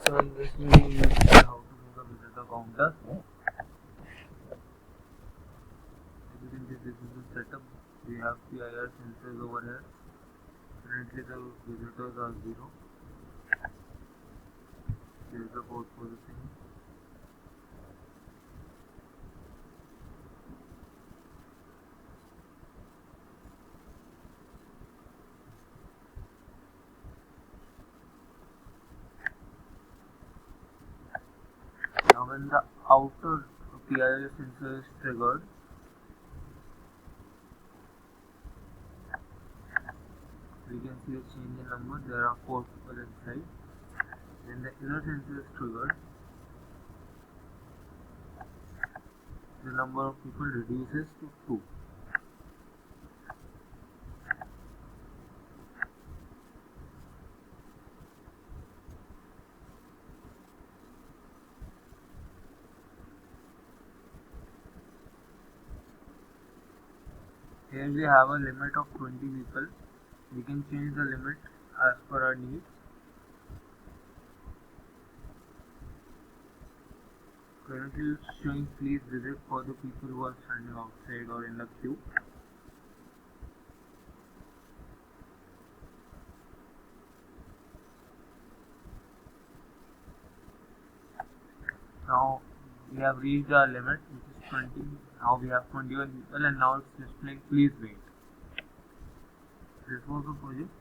So in this we will see how to do the visitor counter. As you can see, this is the setup. We have PIR sensors over here. Currently the visitors are 0. Here is the port processing. Now when the outer PIR sensor is triggered, we can see a change in number. There are 4 people inside. When the inner sensor is triggered, the number of people reduces to 2. Here we have a limit of 20 people. We can change the limit as per our needs. Currently it's showing please visit for the people who are standing outside or in the queue. Now we have reached our limit, which is 20. Now we have 21 people and now it's displaying please wait. This was the project.